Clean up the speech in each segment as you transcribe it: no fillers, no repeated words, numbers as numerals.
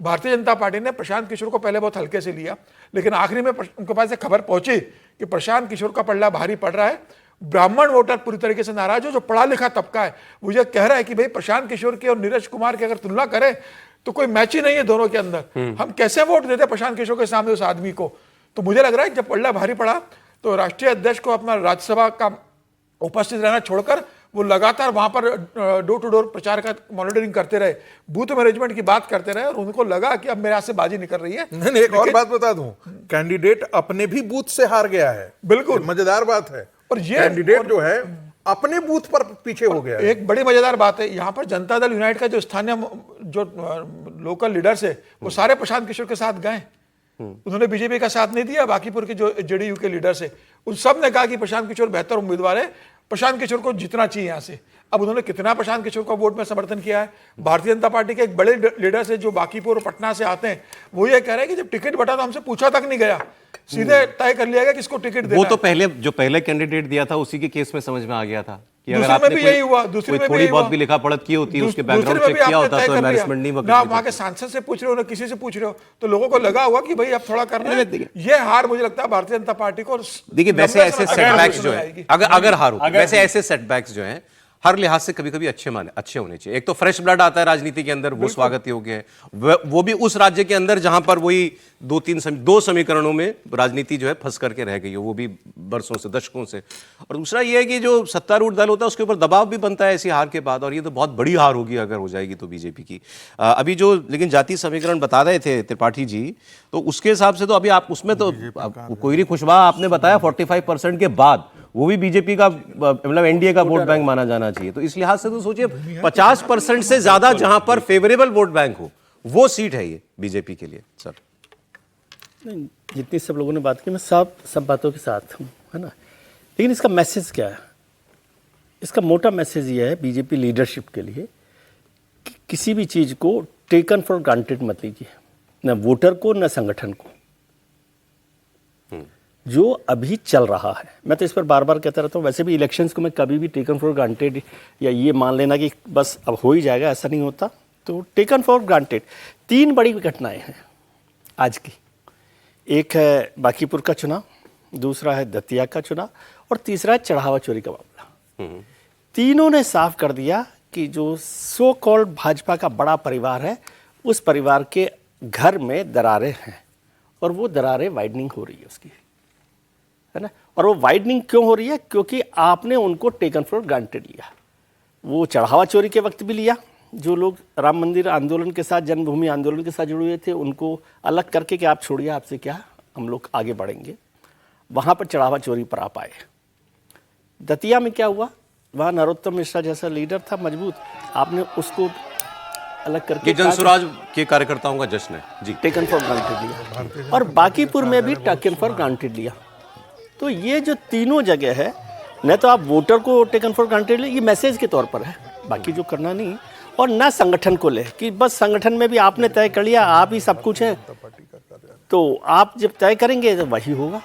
Bharatiya Janata party ने प्रशांत किशोर को पहले बहुत हल्के से लिया, लेकिन आखिरी में उनके पास एक खबर पहुंची कि प्रशांत किशोर का पल्ला भारी पड़ रहा है। ब्राह्मण वोटर पूरी तरीके से नाराज हो, जो पढ़ा लिखा तबका है वो ये कह रहा है कि भाई प्रशांत किशोर की और नीरज कुमार की अगर तुलना करें तो कोई मैच ही नहीं है दोनों के अंदर। हम कैसे वोट देते प्रशांत किशोर के सामने उस आदमी को। तो मुझे लग रहा है जब पल्ला भारी पड़ा तो राष्ट्रीय अध्यक्ष को अपना राज्यसभा का उपस्थित रहना छोड़कर वो लगातार वहां पर डोर टू डोर प्रचार का मॉनिटरिंग करते रहे, बूथ मैनेजमेंट की बात करते रहे, और उनको लगा कि अब मेरे हाथ से बाजी निकल रही है। नहीं, एक और बात बता दूं, कैंडिडेट अपने भी बूथ से हार गया है। बिल्कुल मजेदार बात है। और ये कैंडिडेट जो है अपने बूथ पर पीछे हो गया है। एक बड़ी मजेदार बात है, यहाँ पर जनता दल यूनाइटेड का जो स्थानीय जो लोकल लीडर्स है वो सारे प्रशांत किशोर के साथ गए। उन्होंने बीजेपी का साथ नहीं दिया। बाकीपुर के जो जेडीयू के लीडर्स है उन सब ने कहा कि प्रशांत किशोर बेहतर उम्मीदवार है, प्रशांत किशोर को जीतना चाहिए यहाँ से। अब उन्होंने कितना प्रशांत किशोर का वोट में समर्थन किया है। भारतीय जनता पार्टी के एक बड़े लीडर्स है जो बाकीपुर और पटना से आते हैं, वो ये कह रहे हैं कि जब टिकट बटा तो हमसे पूछा तक नहीं गया, सीधे तय कर लिया गया किसको टिकट देना। वो तो पहले कैंडिडेट दिया था उसी के केस में समझ में आ गया था कि अगर दूसरे में भी यही हुआ, दूसरे में थोड़ी बहुत भी लिखा पढ़त की होती है, उसके बैकग्राउंड चेक किया होता तो एम्बैरेसमेंट नहीं ना वहां के सांसद से पूछ रहे हो ना किसी से पूछ रहे हो, तो लोगों को लगा हुआ कि भाई अब थोड़ा करना है। ये हार मुझे लगता है भारतीय जनता पार्टी को। देखिए वैसे ऐसे सेटबैक्स जो है, अगर हार हो, वैसे ऐसे सेटबैक्स जो हैं हर लिहाज से कभी कभी अच्छे होने चाहिए। एक तो फ्रेश ब्लड आता है राजनीति के अंदर, वो स्वागत योग्य है। वो भी उस राज्य के अंदर जहां पर वही दो समीकरणों में राजनीति जो है फंस करके रह गई हो, वो भी बरसों से, दशकों से। और दूसरा ये है कि जो सत्तारूढ़ दल होता है उसके ऊपर दबाव भी बनता है ऐसी हार के बाद, और ये तो बहुत बड़ी हार होगी अगर हो जाएगी तो बीजेपी की। अभी जो लेकिन जातीय समीकरण बता रहे थे त्रिपाठी जी, तो उसके हिसाब से तो अभी आप उसमें तो कोयरी खुशबा आपने बताया 45% के बाद वो भी बीजेपी का मतलब एनडीए का वोट बैंक माना जाना चाहिए। तो इस लिहाज से तो सोचिए 50% से ज्यादा जहां पर फेवरेबल वोट बैंक हो वो सीट है ये बीजेपी के लिए। सर नहीं, जितनी सब लोगों ने बात की मैं सब बातों के साथ हूँ, है ना। लेकिन इसका मैसेज क्या है? इसका मोटा मैसेज ये है बीजेपी लीडरशिप के लिए कि किसी भी चीज़ को टेकन फॉर ग्रांटेड मत लीजिए, न वोटर को न संगठन को। जो अभी चल रहा है, मैं तो इस पर बार बार कहता रहता हूँ, वैसे भी इलेक्शंस को मैं कभी भी टेकन फॉर ग्रांटेड या ये मान लेना कि बस अब हो ही जाएगा, ऐसा नहीं होता। तो टेकन फॉर ग्रांटेड 3 बड़ी घटनाएं हैं आज की। एक है बांकीपुर का चुनाव, दूसरा है दतिया का चुनाव, और तीसरा है चढ़ावा चोरी का मामला। तीनों ने साफ कर दिया कि जो सो कॉल्ड भाजपा का बड़ा परिवार है उस परिवार के घर में दरारें हैं, और वो दरारें वाइडनिंग हो रही है उसकी, है ना। और वो वाइडनिंग क्यों हो रही है? क्योंकि आपने उनको टेकन फॉर ग्रांटेड लिया। वो चढ़ावा चोरी के वक्त भी लिया, जो लोग राम मंदिर आंदोलन के साथ, जन्मभूमि आंदोलन के साथ जुड़े हुए थे उनको अलग करके कि आप छोड़िए, आपसे क्या, हम लोग आगे बढ़ेंगे। वहाँ पर चढ़ावा चोरी पर आप आए। दतिया में क्या हुआ? वहाँ नरोत्तम मिश्रा जैसा लीडर था मजबूत, आपने उसको अलग करके जनसुराज के कार्यकर्ताओं का जश्न है जी, टेकन फॉर ग्रांटेड लिया। और बांकीपुर में भी टेकन फॉर ग्रांटेड लिया। तो ये जो तीनों जगह है, न तो आप वोटर को टेकन फॉर ग्रांटेड ले, ये मैसेज के तौर पर है, बाकी जो करना नहीं, और ना संगठन को ले कि बस संगठन में भी आपने तय कर लिया, आप ही सब कुछ है, तो आप जब तय करेंगे तो वही होगा।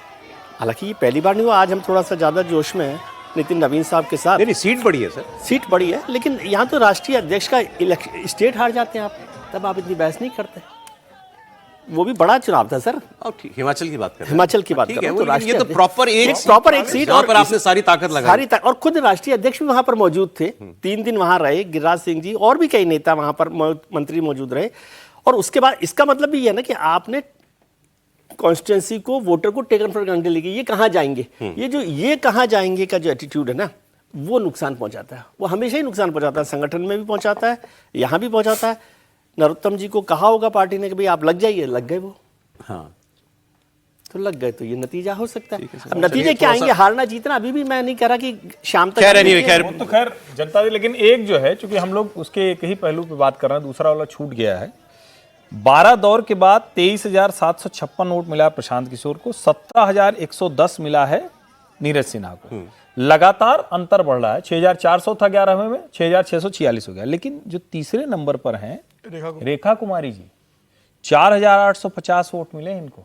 हालांकि ये पहली बार नहीं हुआ, आज हम थोड़ा सा ज़्यादा जोश में हैं नितिन नवीन साहब के साथ। नहीं, सीट बड़ी है सर, सीट बड़ी है, लेकिन यहाँ तो राष्ट्रीय अध्यक्ष का स्टेट हार जाते हैं आप, तब आप इतनी बहस नहीं करते। वो भी बड़ा चुनाव था सर। हिमाचल की बात कर रहे हैं, हिमाचल की बात कर रहे हैं, तो ये तो प्रॉपर एक सीट और पर आपने सारी ताकत लगाई, और खुद राष्ट्रीय अध्यक्ष भी वहां पर मौजूद थे। 3 दिन वहां रहे, गिरिराज सिंह जी और भी कई नेता वहां पर मंत्री मौजूद रहे। और उसके बाद इसका मतलब भी ये है ना कि आपने कॉन्स्टिट्यूंसी को, वोटर को टेकन फॉर ग्रांटेड लेके ये कहाँ जाएंगे, ये कहाँ जाएंगे का जो एटीट्यूड है ना, वो नुकसान पहुंचाता है। वो हमेशा ही नुकसान पहुंचाता है, संगठन में भी पहुंचाता है, यहाँ भी पहुंचाता है। नरोत्तम जी को कहा होगा पार्टी ने कि भाई आप लग जाइए, लग गए वो, हाँ तो लग गए, तो ये नतीजा हो सकता है। अब नतीजे क्या आएंगे, हारना जीतना अभी भी मैं नहीं कह रहा कि शाम तक तो खैर जनता दी। लेकिन एक जो है, चूंकि हम लोग उसके एक ही पहलू पे बात कर रहे हैं, दूसरा वाला छूट गया है। 12 दौर के बाद 23,756 वोट मिला प्रशांत किशोर को, 17,110 मिला है नीरज सिन्हा को। लगातार अंतर बढ़ रहा है, 6,400 था 11वें में, 6,646 हो गया। लेकिन जो तीसरे नंबर पर हैं रेखा कुमारी जी, 4,850 वोट मिले इनको।